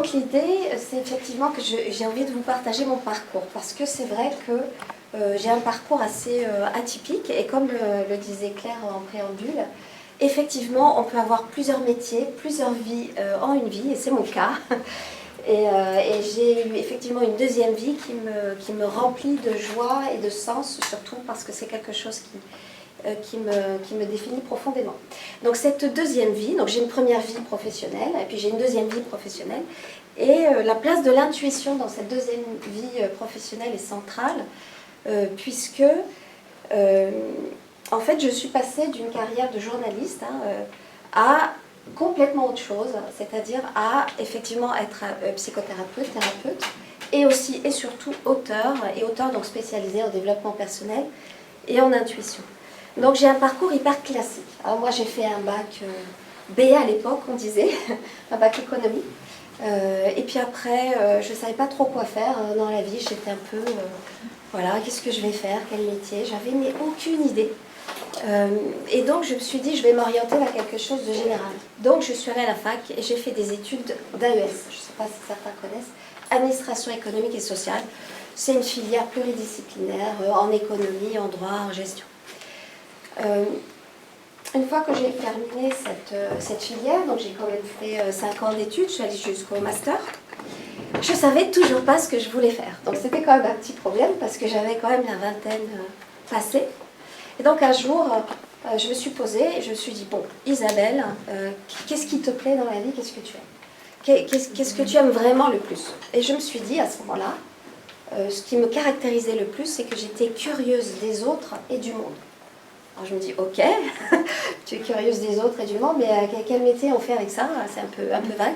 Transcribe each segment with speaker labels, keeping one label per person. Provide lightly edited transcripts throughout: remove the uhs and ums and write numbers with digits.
Speaker 1: donc l'idée, c'est effectivement que j'ai envie de vous partager mon parcours, parce que c'est vrai que j'ai un parcours assez atypique, et comme le disait Claire en préambule, effectivement, on peut avoir plusieurs métiers, plusieurs vies en une vie, et c'est mon cas. Et j'ai eu effectivement une deuxième vie qui me remplit de joie et de sens, surtout parce que c'est quelque chose qui me définit profondément. Donc cette deuxième vie, donc j'ai une première vie professionnelle, et puis j'ai une deuxième vie professionnelle, et la place de l'intuition dans cette deuxième vie professionnelle est centrale, puisque en fait je suis passée d'une carrière de journaliste à complètement autre chose, c'est-à-dire à effectivement être psychothérapeute, thérapeute, et aussi et surtout auteur donc spécialisé en développement personnel et en intuition. Donc j'ai un parcours hyper classique. Alors moi j'ai fait un bac BA à l'époque, on disait, un bac économie. Et puis après, je ne savais pas trop quoi faire dans la vie. J'étais un peu, voilà, qu'est-ce que je vais faire, quel métier? J'avais mais aucune idée. Et donc je me suis dit, je vais m'orienter vers quelque chose de général. Donc je suis allée à la fac et j'ai fait des études d'AES. Je ne sais pas si certains connaissent, Administration économique et sociale. C'est une filière pluridisciplinaire en économie, en droit, en gestion. Une fois que j'ai terminé cette filière, donc j'ai quand même fait 5 ans d'études, je suis allée jusqu'au master, je ne savais toujours pas ce que je voulais faire. Donc c'était quand même un petit problème parce que j'avais quand même la vingtaine passée. Et donc un jour, je me suis posée et je me suis dit, bon, Isabelle, qu'est-ce qui te plaît dans la vie, qu'est-ce que tu aimes? Qu'est-ce que tu aimes vraiment le plus? Et je me suis dit à ce moment-là, ce qui me caractérisait le plus, c'est que j'étais curieuse des autres et du monde. Alors je me dis, ok, tu es curieuse des autres et du monde, mais quel métier on fait avec ça? C'est un peu vague.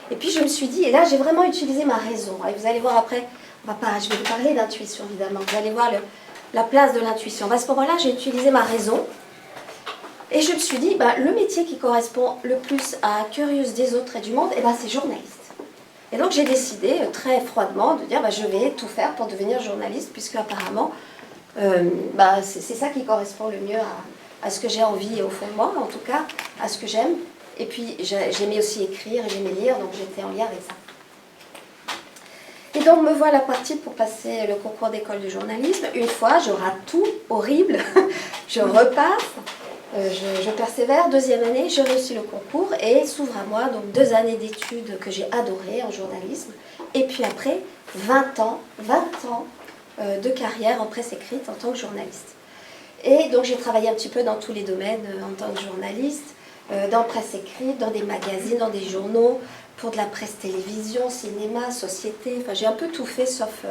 Speaker 1: Et puis je me suis dit, et là j'ai vraiment utilisé ma raison. Et vous allez voir après, je vais vous parler d'intuition évidemment, vous allez voir la place de l'intuition. À ce moment-là, j'ai utilisé ma raison, et je me suis dit, le métier qui correspond le plus à curieuse des autres et du monde, c'est journaliste. Et donc j'ai décidé très froidement de dire, je vais tout faire pour devenir journaliste, puisque apparemment, c'est ça qui correspond le mieux à ce que j'ai envie au fond de moi, en tout cas à ce que j'aime. Et puis j'aimais aussi écrire, j'aimais lire, donc j'étais en lien avec ça. Et donc me voilà partie pour passer le concours d'école de journalisme. Une fois, je rate tout, horrible, je repasse, je persévère, deuxième année, je réussis le concours et s'ouvre à moi donc 2 années d'études que j'ai adorées en journalisme. Et puis après, 20 ans de carrière en presse écrite en tant que journaliste. Et donc j'ai travaillé un petit peu dans tous les domaines en tant que journaliste, dans presse écrite, dans des magazines, dans des journaux, pour de la presse télévision, cinéma, société, enfin j'ai un peu tout fait sauf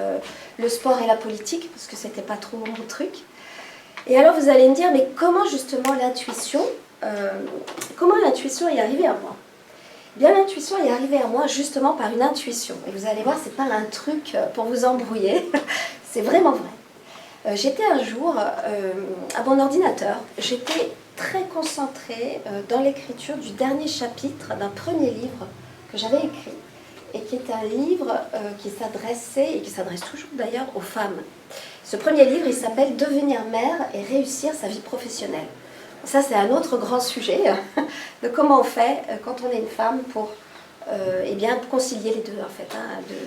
Speaker 1: le sport et la politique, parce que c'était pas trop mon truc. Et alors vous allez me dire, mais comment justement l'intuition est arrivée à moi? Bien, l'intuition est arrivée à moi justement par une intuition. Et vous allez voir, c'est pas un truc pour vous embrouiller, c'est vraiment vrai. J'étais un jour à mon ordinateur, j'étais très concentrée dans l'écriture du dernier chapitre d'un premier livre que j'avais écrit, et qui est un livre qui s'adressait, et qui s'adresse toujours d'ailleurs, aux femmes. Ce premier livre, il s'appelle « Devenir mère et réussir sa vie professionnelle ». Ça, c'est un autre grand sujet de comment on fait quand on est une femme pour concilier les deux, en fait,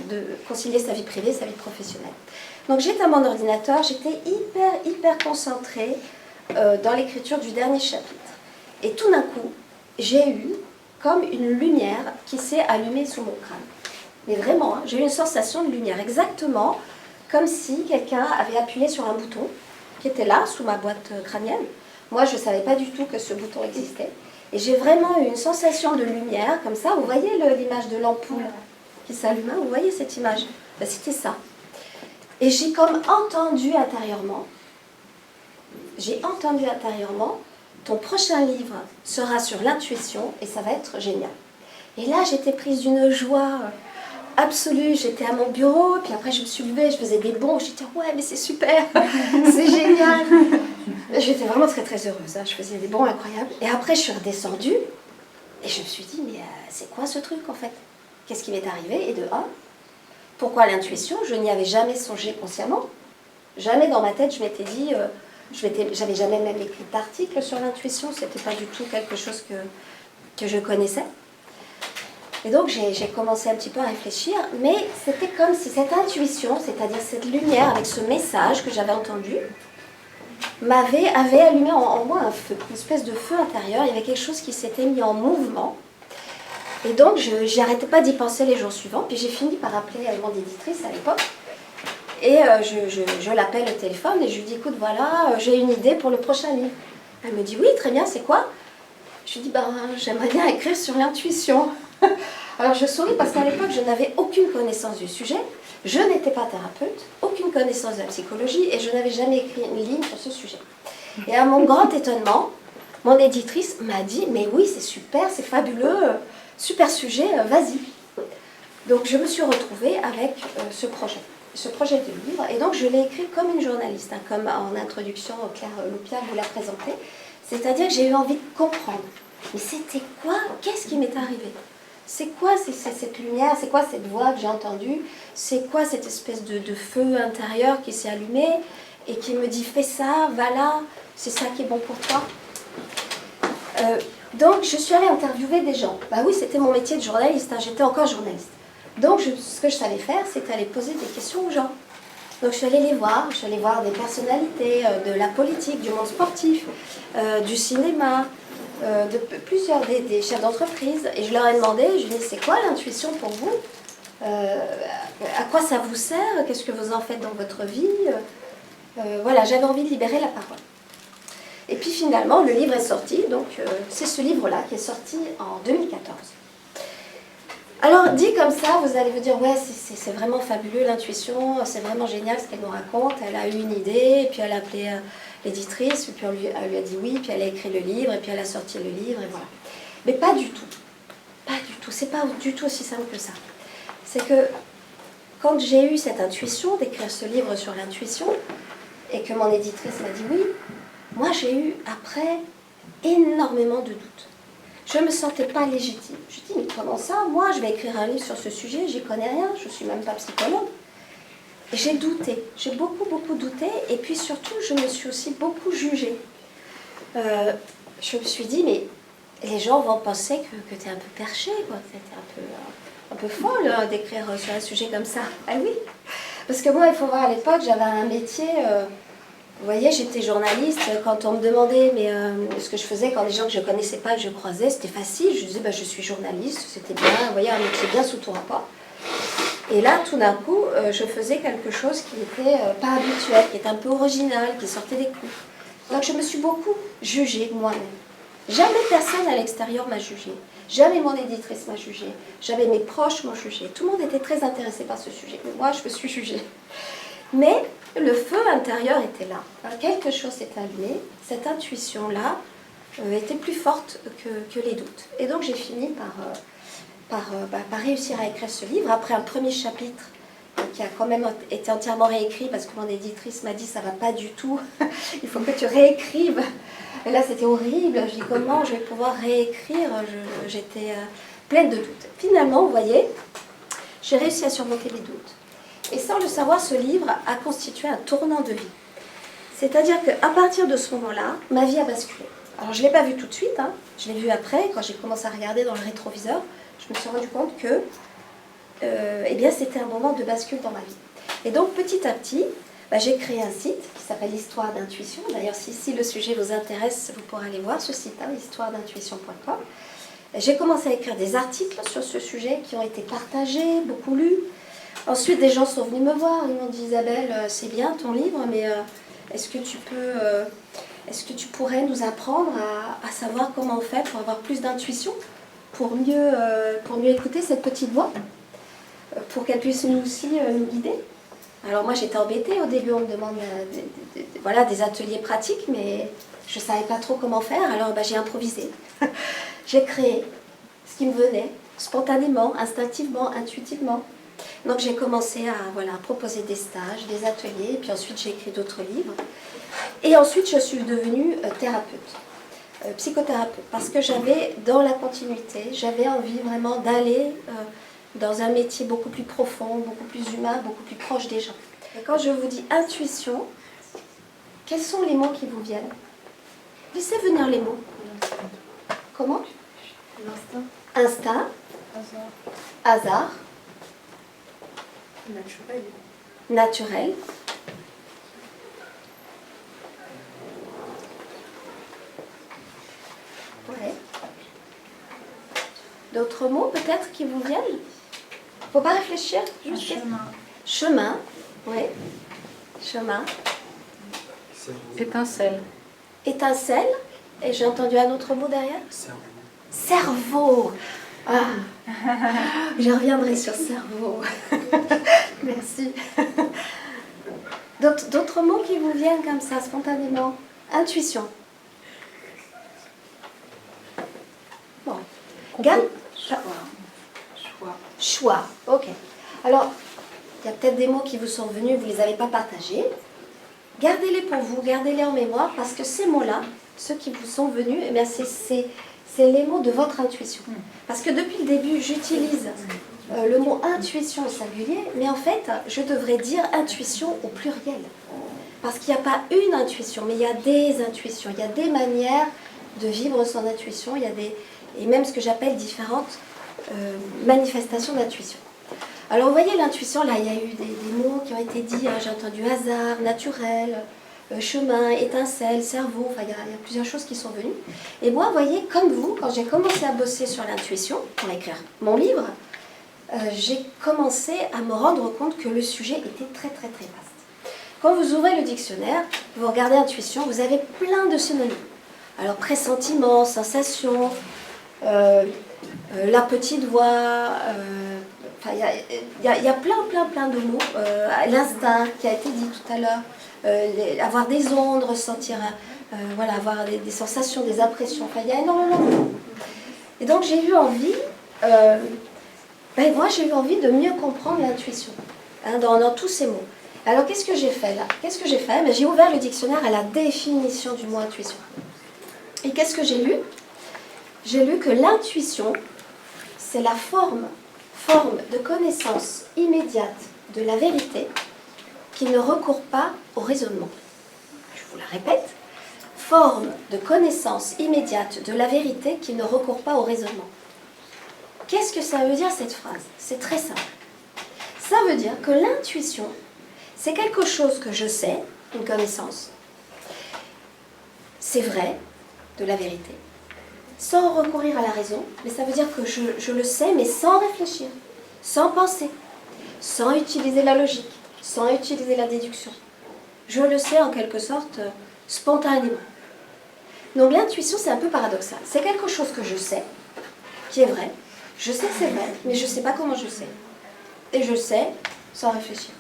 Speaker 1: de concilier sa vie privée et sa vie professionnelle. Donc j'étais à mon ordinateur, j'étais hyper concentrée dans l'écriture du dernier chapitre. Et tout d'un coup, j'ai eu comme une lumière qui s'est allumée sous mon crâne. Mais vraiment, j'ai eu une sensation de lumière, exactement comme si quelqu'un avait appuyé sur un bouton qui était là, sous ma boîte crânienne. Moi, je ne savais pas du tout que ce bouton existait. Et j'ai vraiment eu une sensation de lumière, comme ça. Vous voyez l'image de l'ampoule qui s'allume, vous voyez cette image? C'était ça. Et j'ai comme entendu intérieurement, ton prochain livre sera sur l'intuition et ça va être génial. Et là, j'étais prise d'une joie absolue. J'étais à mon bureau, puis après je me suis levée, je faisais des bonds, j'étais ouais, mais c'est super, c'est génial. J'étais vraiment très heureuse, je faisais des bonds incroyables. Et après, je suis redescendue et je me suis dit, mais c'est quoi ce truc en fait? Qu'est-ce qui m'est arrivé? Et de un, pourquoi l'intuition? Je n'y avais jamais songé consciemment. Jamais dans ma tête, je m'étais dit, j'avais jamais même écrit d'article sur l'intuition, c'était pas du tout quelque chose que je connaissais. Et donc j'ai commencé un petit peu à réfléchir, mais c'était comme si cette intuition, c'est-à-dire cette lumière avec ce message que j'avais entendu, avait allumé en moi un feu, une espèce de feu intérieur. Il y avait quelque chose qui s'était mis en mouvement. Et donc je n'arrêtais pas d'y penser les jours suivants. Puis j'ai fini par appeler mon éditrice à l'époque. Et je l'appelle au téléphone et je lui dis, écoute, voilà, j'ai une idée pour le prochain livre. Elle me dit, oui, très bien, c'est quoi? Je lui dis, j'aimerais bien écrire sur l'intuition. Alors je souris parce qu'à l'époque, je n'avais aucune connaissance du sujet. Je n'étais pas thérapeute, aucune connaissance de la psychologie et je n'avais jamais écrit une ligne sur ce sujet. Et à mon grand étonnement, mon éditrice m'a dit, mais oui, c'est super, c'est fabuleux, super sujet, vas-y. Donc je me suis retrouvée avec ce projet de livre, et donc je l'ai écrit comme une journaliste, hein, comme en introduction, Claire Loupia vous l'a présenté. C'est-à-dire que j'ai eu envie de comprendre. Mais c'était quoi? Qu'est-ce qui m'est arrivé? C'est quoi cette lumière? C'est quoi cette voix que j'ai entendue? C'est quoi cette espèce de feu intérieur qui s'est allumé et qui me dit fais ça, va là, c'est ça qui est bon pour toi? Donc je suis allée interviewer des gens. Bah oui, c'était mon métier de journaliste, hein, j'étais encore journaliste. Donc ce que je savais faire, c'était aller poser des questions aux gens. Donc je suis allée les voir, je suis allée voir des personnalités de la politique, du monde sportif, du cinéma, de plusieurs des chefs d'entreprise, et je leur ai demandé, je lui ai dit, c'est quoi l'intuition pour vous? À quoi ça vous sert? Qu'est-ce que vous en faites dans votre vie? Voilà, j'avais envie de libérer la parole. Et puis finalement, le livre est sorti, donc c'est ce livre-là qui est sorti en 2014. Alors, dit comme ça, vous allez vous dire, ouais, c'est vraiment fabuleux l'intuition, c'est vraiment génial ce qu'elle nous raconte. Elle a eu une idée, et puis elle a appelé l'éditrice, et puis elle lui a dit oui, puis elle a écrit le livre, et puis elle a sorti le livre, et voilà. Mais pas du tout. Pas du tout. C'est pas du tout aussi simple que ça. C'est que quand j'ai eu cette intuition d'écrire ce livre sur l'intuition, et que mon éditrice m'a dit oui, moi j'ai eu après énormément de doutes. Je ne me sentais pas légitime. Je dis, mais comment ça? Moi, je vais écrire un livre sur ce sujet, j'y connais rien, je ne suis même pas psychologue. Et j'ai douté, j'ai beaucoup douté, et puis surtout, je me suis aussi beaucoup jugée. Je me suis dit, mais les gens vont penser que tu es un peu perché, quoi, que tu es un peu folle hein, d'écrire sur un sujet comme ça. Ah oui, parce que moi, il faut voir, à l'époque, j'avais un métier... Vous voyez, j'étais journaliste, quand on me demandait ce que je faisais quand les gens que je ne connaissais pas, que je croisais, c'était facile. Je disais, je suis journaliste, c'était bien, vous voyez, un métier bien sous tout rapport. Et là, tout d'un coup, je faisais quelque chose qui n'était pas habituel, qui était un peu original, qui sortait des coups. Donc je me suis beaucoup jugée moi-même. Jamais personne à l'extérieur m'a jugée. Jamais mon éditrice m'a jugée. Jamais mes proches m'ont jugée. Tout le monde était très intéressé par ce sujet. Mais moi, je me suis jugée. Mais le feu intérieur était là. Quelque chose s'est allumé. Cette intuition-là était plus forte que les doutes. Et donc j'ai fini par réussir à écrire ce livre. Après un premier chapitre qui a quand même été entièrement réécrit parce que mon éditrice m'a dit ça va pas du tout, il faut que tu réécrives. Et là c'était horrible. Je dis comment je vais pouvoir réécrire? J'étais pleine de doutes. Finalement, vous voyez, j'ai réussi à surmonter les doutes. Et sans le savoir, ce livre a constitué un tournant de vie. C'est-à-dire qu'à partir de ce moment-là, ma vie a basculé. Alors je ne l'ai pas vu tout de suite, hein. Je l'ai vu après, quand j'ai commencé à regarder dans le rétroviseur, je me suis rendu compte que eh bien, c'était un moment de bascule dans ma vie. Et donc petit à petit, j'ai créé un site qui s'appelle Histoire d'intuition. D'ailleurs, si le sujet vous intéresse, vous pourrez aller voir ce site, hein, histoiredintuition.com. J'ai commencé à écrire des articles sur ce sujet qui ont été partagés, beaucoup lus. Ensuite, des gens sont venus me voir, ils m'ont dit Isabelle, c'est bien ton livre, mais est-ce que tu pourrais nous apprendre à savoir comment on fait pour avoir plus d'intuition, pour mieux écouter cette petite voix, pour qu'elle puisse nous aussi nous guider? Alors moi j'étais embêtée, au début on me demande des ateliers pratiques, mais je ne savais pas trop comment faire, alors j'ai improvisé. J'ai créé ce qui me venait, spontanément, instinctivement, intuitivement. Donc j'ai commencé à proposer des stages, des ateliers, et puis ensuite j'ai écrit d'autres livres. Et ensuite je suis devenue thérapeute, psychothérapeute, parce que dans la continuité, j'avais envie vraiment d'aller dans un métier beaucoup plus profond, beaucoup plus humain, beaucoup plus proche des gens. Et quand je vous dis intuition, quels sont les mots qui vous viennent? Laissez venir les mots. Comment?
Speaker 2: L'instinct.
Speaker 1: Instinct. Hasard.
Speaker 2: Naturel.
Speaker 1: Naturel. Ouais. D'autres mots peut-être qui vous viennent? Faut pas réfléchir.
Speaker 2: Un chemin.
Speaker 1: Chemin. Oui. Chemin.
Speaker 2: Étincelle.
Speaker 1: Étincelle. Et j'ai entendu un autre mot derrière.
Speaker 3: Cerveau.
Speaker 1: Cerveau. Ah. Je reviendrai sur cerveau. Merci. D'autres mots qui vous viennent comme ça, spontanément? Intuition. Bon.
Speaker 2: Choix.
Speaker 1: Choix. Ok. Alors, il y a peut-être des mots qui vous sont venus, vous ne les avez pas partagés. Gardez-les pour vous, gardez-les en mémoire, parce que ces mots-là, ceux qui vous sont venus, eh bien c'est les mots de votre intuition. Parce que depuis le début, j'utilise le mot intuition au singulier, mais en fait, je devrais dire intuition au pluriel. Parce qu'il n'y a pas une intuition, mais il y a des intuitions, il y a des manières de vivre son intuition, il y a et même ce que j'appelle différentes manifestations d'intuition. Alors vous voyez l'intuition, là il y a eu des mots qui ont été dits, hein, j'ai entendu hasard, naturel, chemin, étincelle, cerveau, enfin il y a plusieurs choses qui sont venues. Et moi, vous voyez, comme vous, quand j'ai commencé à bosser sur l'intuition, pour écrire mon livre, j'ai commencé à me rendre compte que le sujet était très très très vaste. Quand vous ouvrez le dictionnaire, vous regardez intuition, vous avez plein de synonymes. Alors pressentiment, sensation, la petite voix, il y a plein de mots. L'instinct qui a été dit tout à l'heure, avoir des ondes, ressentir, voilà, avoir des sensations, des impressions. Enfin, il y a énormément de mots. Et donc j'ai eu envie, moi j'ai eu envie de mieux comprendre l'intuition, hein, dans tous ces mots. Alors qu'est-ce que j'ai fait là? Qu'est-ce que j'ai fait? J'ai ouvert le dictionnaire à la définition du mot intuition. Et qu'est-ce que j'ai lu? J'ai lu que l'intuition, c'est la forme de connaissance immédiate de la vérité qui ne recourt pas au raisonnement. Je vous la répète, forme de connaissance immédiate de la vérité qui ne recourt pas au raisonnement. Qu'est-ce que ça veut dire cette phrase? C'est très simple. Ça veut dire que l'intuition, c'est quelque chose que je sais, une connaissance. C'est vrai, de la vérité, sans recourir à la raison, mais ça veut dire que je le sais, mais sans réfléchir, sans penser, sans utiliser la logique, sans utiliser la déduction. Je le sais en quelque sorte spontanément. Donc l'intuition, c'est un peu paradoxal. C'est quelque chose que je sais, qui est vrai. Je sais que c'est vrai, mais je ne sais pas comment je sais. Et je sais sans réfléchir.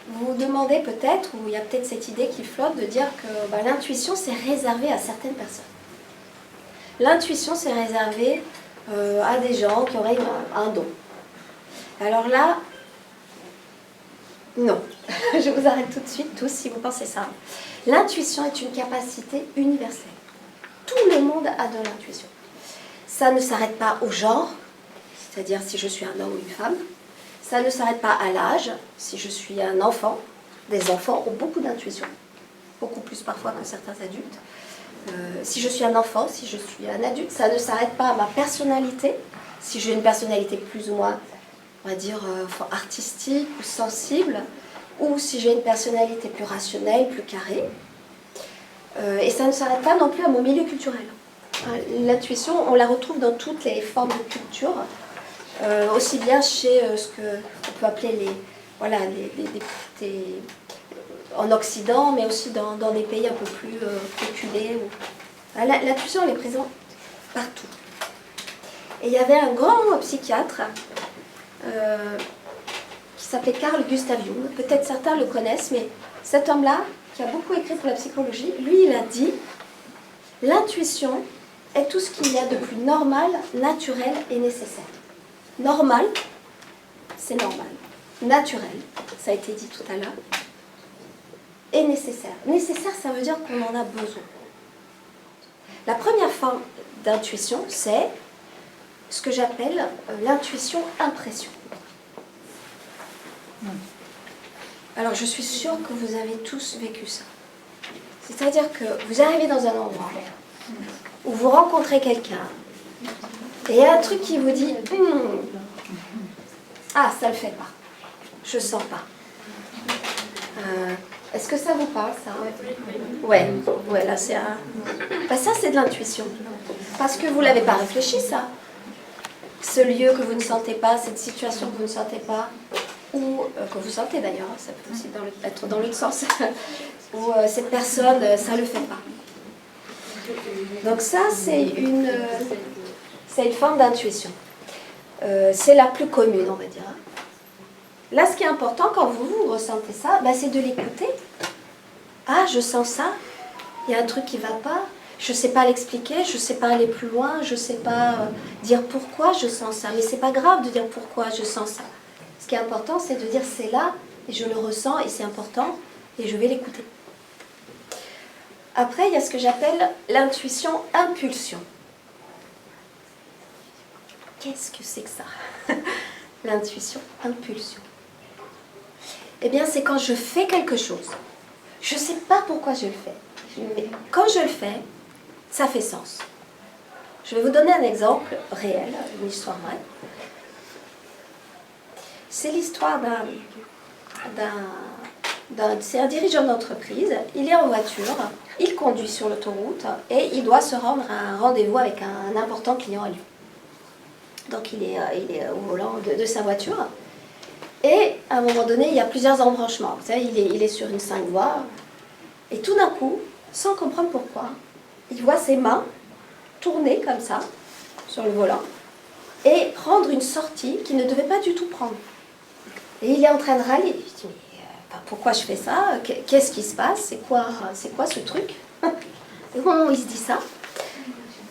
Speaker 1: Vous vous demandez peut-être, ou il y a peut-être cette idée qui flotte, de dire que l'intuition, c'est réservé à certaines personnes. L'intuition, c'est réservé à des gens qui auraient un don. Alors là, non. Je vous arrête tout de suite, tous, si vous pensez ça. L'intuition est une capacité universelle. Tout le monde a de l'intuition. Ça ne s'arrête pas au genre, c'est-à-dire si je suis un homme ou une femme. Ça ne s'arrête pas à l'âge, si je suis un enfant. Des enfants ont beaucoup d'intuition, beaucoup plus parfois que certains adultes. Si je suis un enfant, si je suis un adulte, ça ne s'arrête pas à ma personnalité. Si j'ai une personnalité plus ou moins, on va dire, artistique ou sensible, ou si j'ai une personnalité plus rationnelle, plus carrée. Et ça ne s'arrête pas non plus à mon milieu culturel. L'intuition, on la retrouve dans toutes les formes de culture, aussi bien chez ce qu'on peut appeler en Occident, mais aussi dans des pays un peu plus reculés. L'intuition, elle est présente partout. Et il y avait un grand psychiatre qui s'appelait Carl Gustav Jung. Peut-être certains le connaissent, mais cet homme-là, qui a beaucoup écrit pour la psychologie, lui, il a dit « L'intuition est tout ce qu'il y a de plus normal, naturel et nécessaire. » Normal, c'est normal. Naturel, ça a été dit tout à l'heure. Et nécessaire. Nécessaire, ça veut dire qu'on en a besoin. La première forme d'intuition, c'est ce que j'appelle l'intuition impression. Alors, je suis sûre que vous avez tous vécu ça. C'est-à-dire que vous arrivez dans un endroit où vous rencontrez quelqu'un, Et il y a un truc qui vous dit, ah, ça le fait pas. Je sens pas. Est-ce que ça vous parle, ça? Ouais, là c'est un... Ben, ça c'est de l'intuition. Parce que vous l'avez pas réfléchi, ça. Ce lieu que vous ne sentez pas, cette situation que vous ne sentez pas, ou que vous sentez d'ailleurs, ça peut aussi être dans l'autre sens, ou cette personne, ça le fait pas. Donc ça c'est une forme d'intuition. C'est la plus commune, on va dire. Là, ce qui est important quand vous ressentez ça, ben, c'est de l'écouter. Ah, je sens ça, il y a un truc qui ne va pas, je ne sais pas l'expliquer, je ne sais pas aller plus loin, je ne sais pas dire pourquoi je sens ça. Mais ce n'est pas grave de dire pourquoi je sens ça. Ce qui est important, c'est de dire c'est là, et je le ressens, et c'est important, et je vais l'écouter. Après, il y a ce que j'appelle l'intuition-impulsion. Qu'est-ce que c'est que ça? L'intuition-impulsion. Eh bien, c'est quand je fais quelque chose. Je ne sais pas pourquoi je le fais. Mais quand je le fais, ça fait sens. Je vais vous donner un exemple réel, une histoire vraie. C'est l'histoire c'est un dirigeant d'entreprise. Il est en voiture, il conduit sur l'autoroute et il doit se rendre à un rendez-vous avec un important client à lui. Donc il est au volant de sa voiture. Et à un moment donné, il y a plusieurs embranchements. Vous savez, il est sur une 5 voies. Et tout d'un coup, sans comprendre pourquoi, il voit ses mains tourner comme ça, sur le volant, et prendre une sortie qu'il ne devait pas du tout prendre. Et il est en train de râler. Il dit, mais pourquoi je fais ça? Qu'est-ce qui se passe? C'est quoi ce truc? Et au moment où il se dit ça,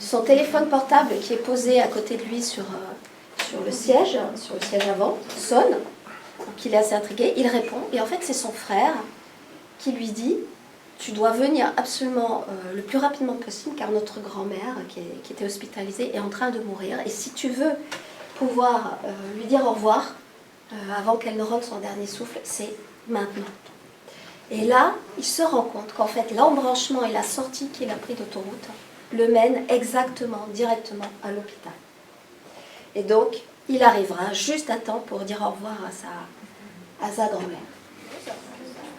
Speaker 1: son téléphone portable qui est posé à côté de lui sur le siège avant, sonne. Donc il est assez intrigué, il répond, et en fait c'est son frère qui lui dit « Tu dois venir absolument le plus rapidement possible car notre grand-mère qui était hospitalisée est en train de mourir et si tu veux pouvoir lui dire au revoir avant qu'elle ne rende son dernier souffle, c'est maintenant. » Et là, il se rend compte qu'en fait l'embranchement et la sortie qu'il a pris d'autoroute le mènent exactement, directement à l'hôpital. Et donc, il arrivera juste à temps pour dire au revoir à sa grand-mère.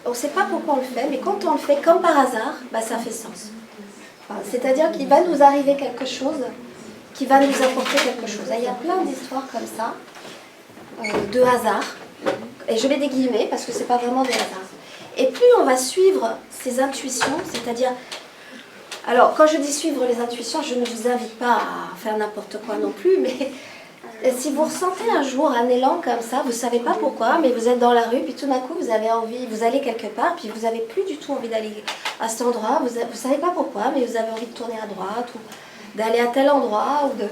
Speaker 1: On ne sait pas pourquoi on le fait, mais quand on le fait comme par hasard, bah, ça fait sens. Enfin, c'est-à-dire qu'il va nous arriver quelque chose qui va nous apporter quelque chose. Et il y a plein d'histoires comme ça, de hasard. Et je mets des guillemets parce que ce n'est pas vraiment des hasards. Et plus on va suivre ces intuitions, c'est-à-dire... Alors, quand je dis suivre les intuitions, je ne vous invite pas à faire n'importe quoi non plus, mais... Si vous ressentez un jour un élan comme ça, vous ne savez pas pourquoi, mais vous êtes dans la rue, puis tout d'un coup vous avez envie, vous allez quelque part, puis vous n'avez plus du tout envie d'aller à cet endroit, vous ne savez pas pourquoi, mais vous avez envie de tourner à droite, ou d'aller à tel endroit, ou de...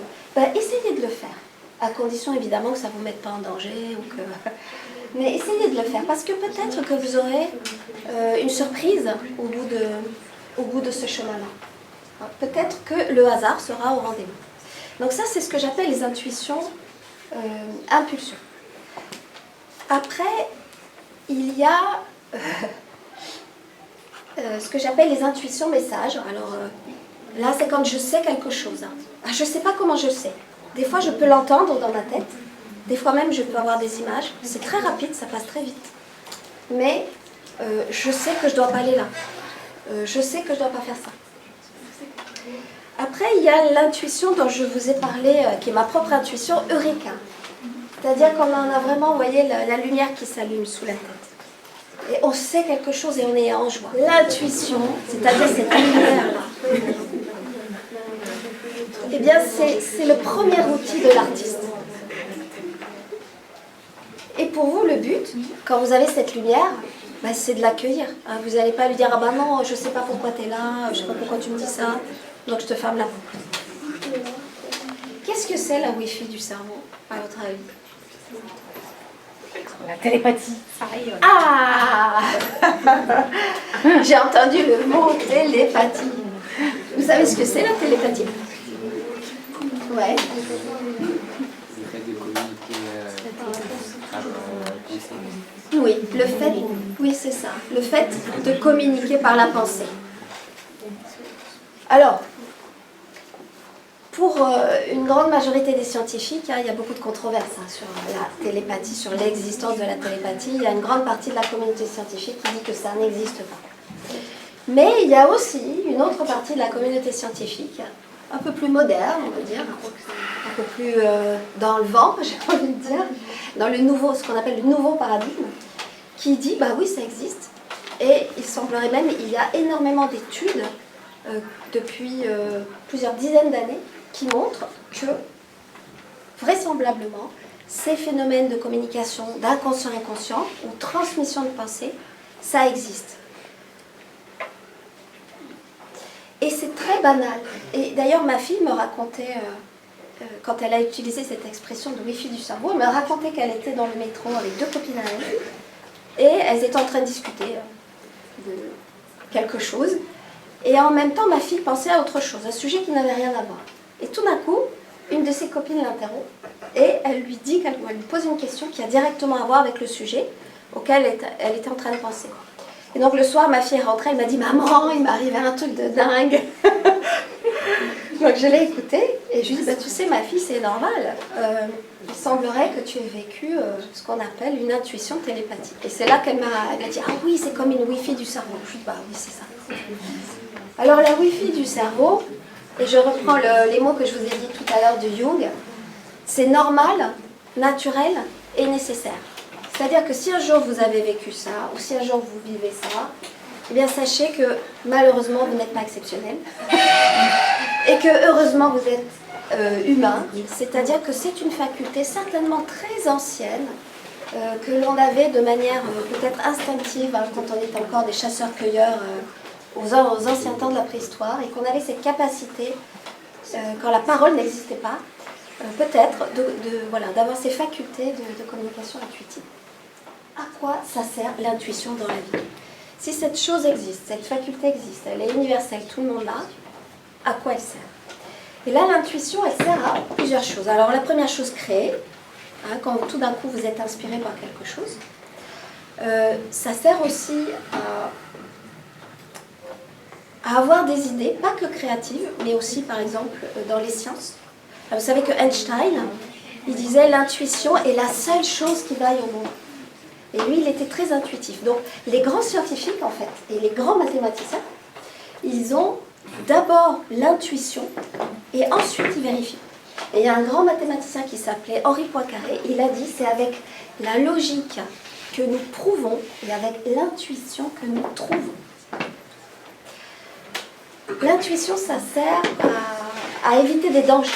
Speaker 1: essayez de le faire, à condition évidemment que ça ne vous mette pas en danger, ou que... mais essayez de le faire, parce que peut-être que vous aurez une surprise au bout de ce chemin-là. Peut-être que le hasard sera au rendez-vous. Donc ça, c'est ce que j'appelle les intuitions impulsions. Après, il y a ce que j'appelle les intuitions messages. Alors là, c'est quand je sais quelque chose. Je ne sais pas comment je le sais. Des fois, je peux l'entendre dans ma tête. Des fois même, je peux avoir des images. C'est très rapide, ça passe très vite. Mais je sais que je ne dois pas aller là. Je sais que je ne dois pas faire ça. Après, il y a l'intuition dont je vous ai parlé, qui est ma propre intuition, eureka. C'est-à-dire qu'on en a vraiment, vous voyez, la lumière qui s'allume sous la tête. Et on sait quelque chose et on est en joie. L'intuition, c'est-à-dire cette lumière-là, eh bien, c'est le premier outil de l'artiste. Et pour vous, le but, quand vous avez cette lumière, c'est de l'accueillir. Vous n'allez pas lui dire « Ah ben non, je ne sais pas pourquoi tu es là, je ne sais pas pourquoi tu me dis ça. » Donc je te ferme la porte. Qu'est-ce que c'est la Wi-Fi du cerveau, à votre avis?
Speaker 2: La télépathie.
Speaker 1: Ah J'ai entendu le mot télépathie. Vous savez ce que c'est la télépathie? Ouais.
Speaker 3: Le fait de communiquer par pensée.
Speaker 1: Oui, oui c'est ça. Le fait de communiquer par la pensée. Alors, pour pour une grande majorité des scientifiques, il y a beaucoup de controverses sur la télépathie, sur l'existence de la télépathie. Il y a une grande partie de la communauté scientifique qui dit que ça n'existe pas. Mais il y a aussi une autre partie de la communauté scientifique, un peu plus moderne, on va dire, un peu plus dans le vent, j'ai envie de dire, dans le nouveau, ce qu'on appelle le nouveau paradigme, qui dit, bah oui, ça existe. Et il semblerait même, il y a énormément d'études depuis plusieurs dizaines d'années qui montrent que, vraisemblablement, ces phénomènes de communication d'inconscient-inconscient ou transmission de pensée, ça existe. Et c'est très banal. Et d'ailleurs, ma fille me racontait, quand elle a utilisé cette expression de Wi-Fi du cerveau, elle me racontait qu'elle était dans le métro avec deux copines à elle, et elles étaient en train de discuter de quelque chose. Et en même temps, ma fille pensait à autre chose, un sujet qui n'avait rien à voir. Et tout d'un coup, une de ses copines l'interrompt, et elle lui dit, elle lui pose une question qui a directement à voir avec le sujet auquel elle était en train de penser. Et donc le soir, ma fille est rentrée, elle m'a dit « Maman, il m'est arrivé un truc de dingue !» Donc je l'ai écoutée et je lui ai dit bah, « Tu sais, ma fille, c'est normal. Il semblerait que tu aies vécu ce qu'on appelle une intuition télépathique. » Et c'est là qu'elle m'a dit « Ah oui, c'est comme une Wi-Fi du cerveau. » Je lui ai dit « Bah oui, c'est ça. » Alors la Wi-Fi du cerveau, et je reprends les mots que je vous ai dit tout à l'heure de Jung, c'est normal, naturel et nécessaire. C'est-à-dire que si un jour vous avez vécu ça, ou si un jour vous vivez ça, eh bien sachez que malheureusement vous n'êtes pas exceptionnel et que heureusement vous êtes humain, c'est-à-dire que c'est une faculté certainement très ancienne que l'on avait de manière peut-être instinctive quand on était encore des chasseurs-cueilleurs aux anciens temps de la préhistoire et qu'on avait cette capacité, quand la parole n'existait pas, peut-être d'avoir ces facultés de communication intuitive. À quoi ça sert l'intuition dans la vie? Si cette chose existe, cette faculté existe, elle est universelle, tout le monde l'a, à quoi elle sert? Et là, l'intuition, elle sert à plusieurs choses. Alors, la première chose, créer, quand tout d'un coup vous êtes inspiré par quelque chose. Ça sert aussi à avoir des idées, pas que créatives, mais aussi, par exemple, dans les sciences. Alors, vous savez que Einstein, il disait l'intuition est la seule chose qui vaille au monde. Et lui, il était très intuitif. Donc, les grands scientifiques, en fait, et les grands mathématiciens, ils ont d'abord l'intuition et ensuite ils vérifient. Et il y a un grand mathématicien qui s'appelait Henri Poincaré, il a dit c'est avec la logique que nous prouvons et avec l'intuition que nous trouvons. L'intuition, ça sert à éviter des dangers,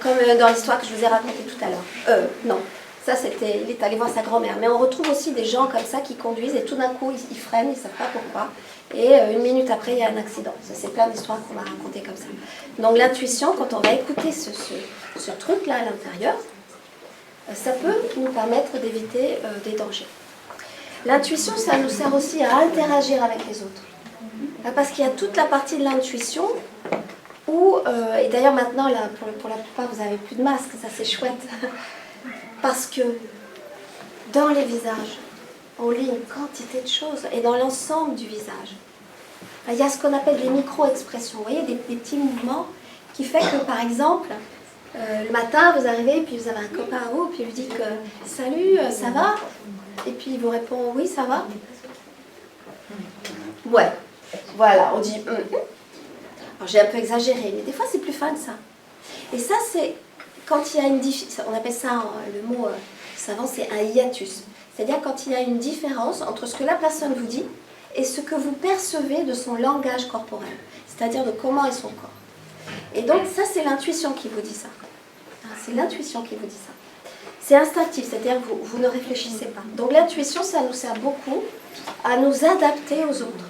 Speaker 1: comme dans l'histoire que je vous ai racontée tout à l'heure. Non. Ça, c'était, il est allé voir sa grand-mère. Mais on retrouve aussi des gens comme ça qui conduisent et tout d'un coup, ils freinent, ils ne savent pas pourquoi. Et une minute après, il y a un accident. C'est plein d'histoires qu'on m'a racontées comme ça. Donc l'intuition, quand on va écouter ce truc-là à l'intérieur, ça peut nous permettre d'éviter des dangers. L'intuition, ça nous sert aussi à interagir avec les autres. Parce qu'il y a toute la partie de l'intuition où, et d'ailleurs maintenant, là, pour la plupart, vous n'avez plus de masque, ça c'est chouette. Parce que dans les visages, on lit une quantité de choses, et dans l'ensemble du visage, il y a ce qu'on appelle des micro-expressions. Vous voyez, des petits mouvements qui fait que, par exemple, le matin, vous arrivez, puis vous avez un copain à vous, puis vous dites « Salut, ça va ?» Et puis il vous répond « Oui, ça va ?» Ouais, voilà, on dit « Alors j'ai un peu exagéré, mais des fois c'est plus fin que ça. Et ça, c'est quand il y a une différence, on appelle ça, le mot savant, c'est un hiatus. C'est-à-dire quand il y a une différence entre ce que la personne vous dit et ce que vous percevez de son langage corporel, c'est-à-dire de comment est son corps. Et donc ça, c'est l'intuition qui vous dit ça. C'est l'intuition qui vous dit ça. C'est instinctif, c'est-à-dire que vous ne réfléchissez pas. Donc l'intuition, ça nous sert beaucoup à nous adapter aux autres,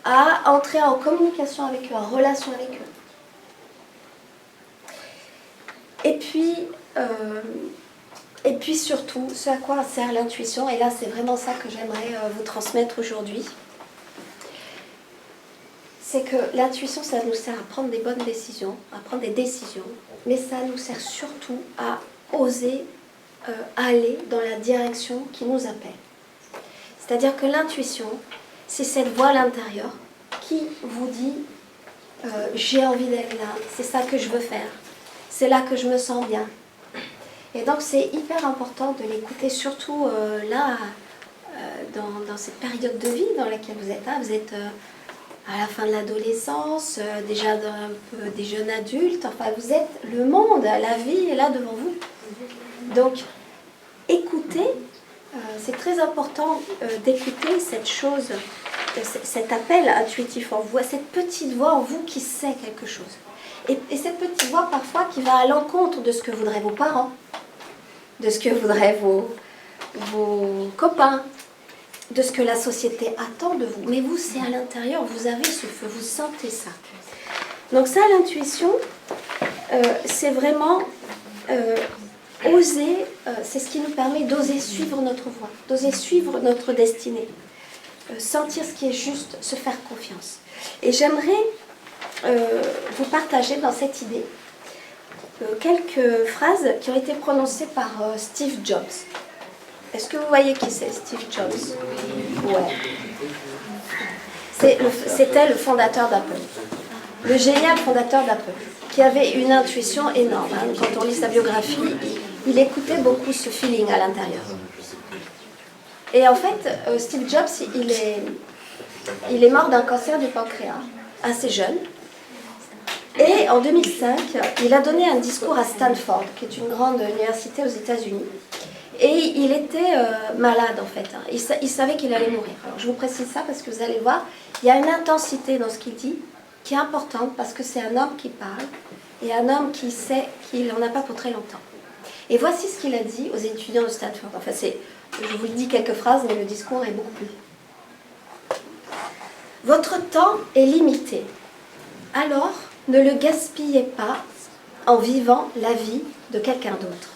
Speaker 1: à entrer en communication avec eux, en relation avec eux. Et puis surtout, ce à quoi sert l'intuition, et là c'est vraiment ça que j'aimerais vous transmettre aujourd'hui, c'est que l'intuition, ça nous sert à prendre des bonnes décisions, à prendre des décisions, mais ça nous sert surtout à oser aller dans la direction qui nous appelle. C'est-à-dire que l'intuition, c'est cette voix à l'intérieur qui vous dit j'ai envie d'aller là, c'est ça que je veux faire. c'est là que je me sens bien. Et donc c'est hyper important de l'écouter, surtout là, dans cette période de vie dans laquelle vous êtes. Vous êtes à la fin de l'adolescence, déjà un peu des jeunes adultes, enfin vous êtes, le monde, la vie est là devant vous. Donc écoutez, c'est très important d'écouter cette chose, cet appel intuitif en vous, cette petite voix en vous qui sait quelque chose. Et cette petite voix parfois qui va à l'encontre de ce que voudraient vos parents, de ce que voudraient vos copains, de ce que la société attend de vous. Mais vous, c'est à l'intérieur, vous avez ce feu, vous sentez ça. Donc ça, l'intuition, c'est vraiment oser, c'est ce qui nous permet d'oser suivre notre voie, d'oser suivre notre destinée, sentir ce qui est juste, se faire confiance. Et j'aimerais vous partager dans cette idée quelques phrases qui ont été prononcées par Steve Jobs. Est-ce que vous voyez qui c'est, Steve Jobs? Ouais. C'était le fondateur d'Apple, le génial fondateur d'Apple, qui avait une intuition énorme. Quand on lit sa biographie, il écoutait beaucoup ce feeling à l'intérieur. Et en fait, Steve Jobs, il est mort d'un cancer du pancréas, assez jeune. Et en 2005, il a donné un discours à Stanford, qui est une grande université aux États-Unis. Et il était malade en fait. Il savait qu'il allait mourir. Alors, je vous précise ça parce que vous allez voir, il y a une intensité dans ce qu'il dit qui est importante parce que c'est un homme qui parle et un homme qui sait qu'il n'en a pas pour très longtemps. Et voici ce qu'il a dit aux étudiants de Stanford. Enfin, je vous dis quelques phrases, mais le discours est beaucoup plus. Votre temps est limité. Alors, ne le gaspillez pas en vivant la vie de quelqu'un d'autre.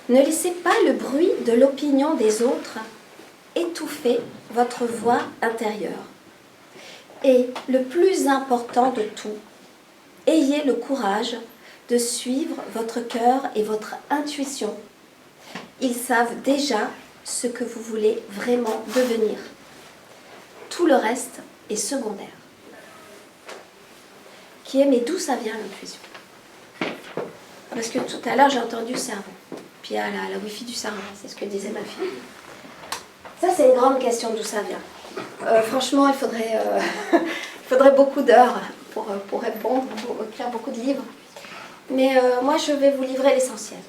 Speaker 1: Ne laissez pas le bruit de l'opinion des autres étouffer votre voix intérieure. Et le plus important de tout, ayez le courage de suivre votre cœur et votre intuition. Ils savent déjà ce que vous voulez vraiment devenir. Tout le reste est secondaire. Mais d'où ça vient l'intuition? Parce que tout à l'heure j'ai entendu cerveau. Puis il y a la wifi du cerveau, c'est ce que disait ma fille. Ça c'est une grande question d'où ça vient. Franchement, il faudrait beaucoup d'heures pour répondre, pour écrire beaucoup de livres. Mais moi je vais vous livrer l'essentiel.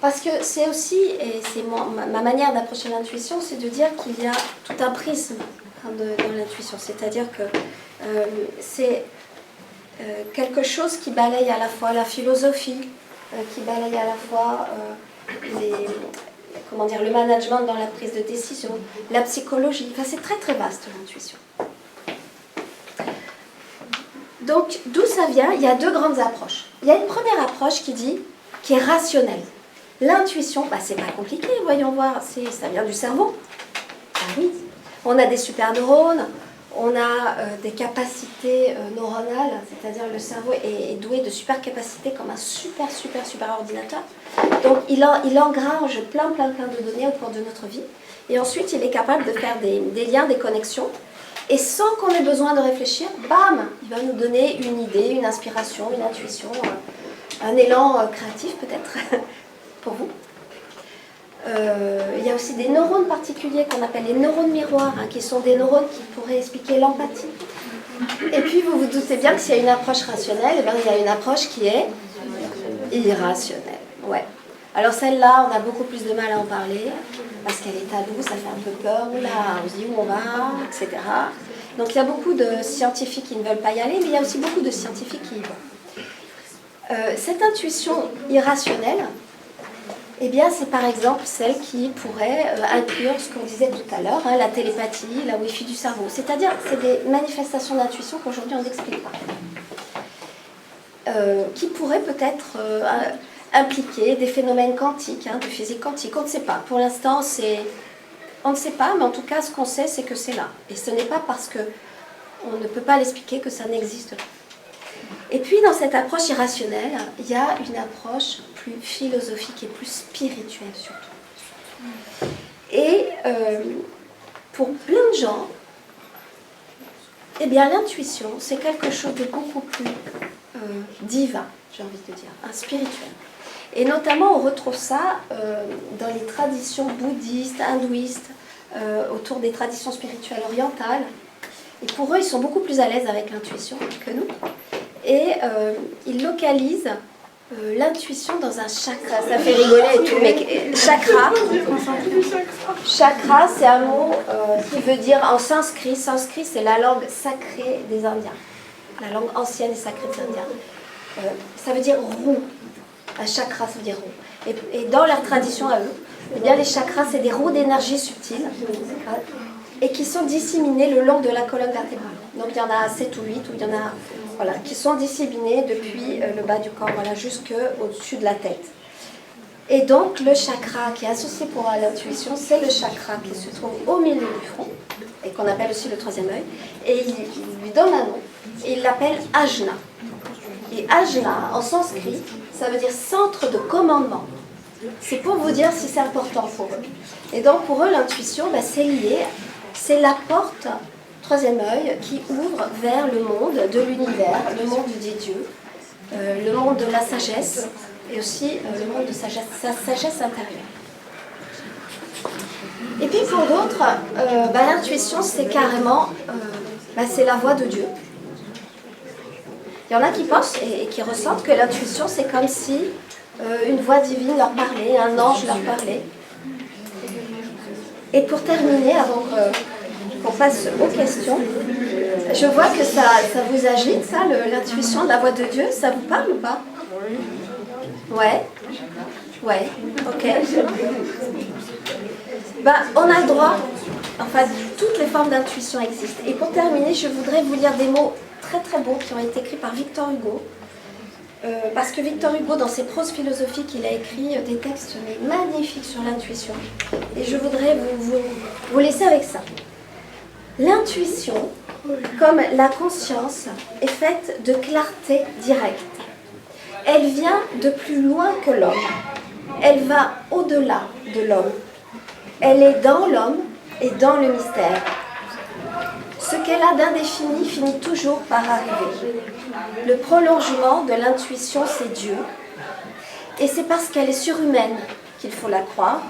Speaker 1: Parce que c'est aussi, et c'est ma manière d'approcher l'intuition, c'est de dire qu'il y a tout un prisme dans l'intuition. C'est-à-dire que c'est quelque chose qui balaye à la fois la philosophie, qui balaye à la fois le management dans la prise de décision, la psychologie. Enfin, c'est très très vaste l'intuition. Donc, d'où ça vient? Il y a deux grandes approches. Il y a une première approche qui est rationnelle. L'intuition, c'est pas compliqué, voyons voir, ça vient du cerveau. Ah oui, on a des super neurones. On a des capacités neuronales, c'est-à-dire le cerveau est doué de super capacités comme un super ordinateur. Donc il engrange plein de données au cours de notre vie. Et ensuite, il est capable de faire des liens, des connexions. Et sans qu'on ait besoin de réfléchir, bam, il va nous donner une idée, une inspiration, une intuition, un élan créatif peut-être pour vous. Il y a aussi des neurones particuliers qu'on appelle les neurones miroirs, qui sont des neurones qui pourraient expliquer l'empathie. Et puis vous vous doutez bien que s'il y a une approche rationnelle, il y a une approche qui est irrationnelle. Ouais. Alors celle-là, on a beaucoup plus de mal à en parler, parce qu'elle est taboue, ça fait un peu peur, oula, on se dit où on va, etc. Donc il y a beaucoup de scientifiques qui ne veulent pas y aller, mais il y a aussi beaucoup de scientifiques qui y vont. Cette intuition irrationnelle, eh bien, c'est par exemple celle qui pourrait inclure ce qu'on disait tout à l'heure, la télépathie, la wifi du cerveau. C'est-à-dire, c'est des manifestations d'intuition qu'aujourd'hui on n'explique pas. Qui pourraient peut-être impliquer des phénomènes quantiques, de physique quantique. On ne sait pas. Pour l'instant, on ne sait pas, mais en tout cas, ce qu'on sait, c'est que c'est là. Et ce n'est pas parce qu'on ne peut pas l'expliquer que ça n'existe pas. Et puis, dans cette approche irrationnelle, il y a une approche plus philosophique et plus spirituelle surtout. Et pour plein de gens, eh bien, l'intuition, c'est quelque chose de beaucoup plus divin. j'ai envie de dire, un spirituel. Et notamment, on retrouve ça dans les traditions bouddhistes, hindouistes, autour des traditions spirituelles orientales. Et pour eux, ils sont beaucoup plus à l'aise avec l'intuition que nous. Et ils localisent l'intuition dans un chakra. Ça fait rigoler et tout, mais chakra, c'est un mot qui veut dire en sanskrit. Sanskrit, c'est la langue sacrée des Indiens. La langue ancienne et sacrée des Indiens. Ça veut dire roue. Un chakra, ça veut dire roue. Et dans leur tradition à eux, eh bien, les chakras, c'est des roues d'énergie subtiles et qui sont disséminées le long de la colonne vertébrale. Donc il y en a 7 ou 8, ou il y en a, voilà, qui sont disséminées depuis le bas du corps, voilà, jusqu'au-dessus de la tête. Et donc le chakra qui est associé pour l'intuition, c'est le chakra qui se trouve au milieu du front, et qu'on appelle aussi le troisième œil, et il lui donne un nom, et il l'appelle Ajna. Et Ajna, en sanskrit, ça veut dire centre de commandement. C'est pour vous dire si c'est important pour eux. Et donc pour eux, l'intuition, c'est lié, c'est la porte, troisième œil, qui ouvre vers le monde de l'univers, le monde des dieux, le monde de la sagesse, et aussi le monde de sa sagesse intérieure. Et puis pour d'autres, l'intuition, c'est carrément, c'est la voix de Dieu. Il y en a qui pensent et qui ressentent que l'intuition, c'est comme si une voix divine leur parlait, un ange leur parlait. Et pour terminer, avant qu'on passe aux questions, je vois que ça vous agite, ça, l'intuition de la voix de Dieu. Ça vous parle ou pas? Ouais. Ouais, ok. On a le droit, enfin, toutes les formes d'intuition existent. Et pour terminer, je voudrais vous lire des mots très très beaux qui ont été écrits par Victor Hugo. Parce que Victor Hugo, dans ses proses philosophiques, il a écrit des textes magnifiques sur l'intuition. Et je voudrais vous laisser avec ça. L'intuition, comme la conscience, est faite de clarté directe. Elle vient de plus loin que l'homme. Elle va au-delà de l'homme. Elle est dans l'homme et dans le mystère. Ce qu'elle a d'indéfini finit toujours par arriver. Le prolongement de l'intuition, c'est Dieu. Et c'est parce qu'elle est surhumaine qu'il faut la croire.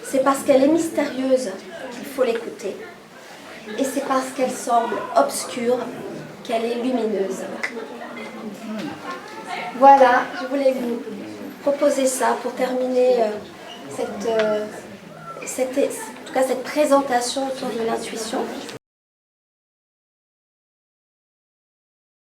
Speaker 1: C'est parce qu'elle est mystérieuse qu'il faut l'écouter. Et c'est parce qu'elle semble obscure qu'elle est lumineuse. Voilà, je voulais vous proposer ça pour terminer cette présentation autour de l'intuition.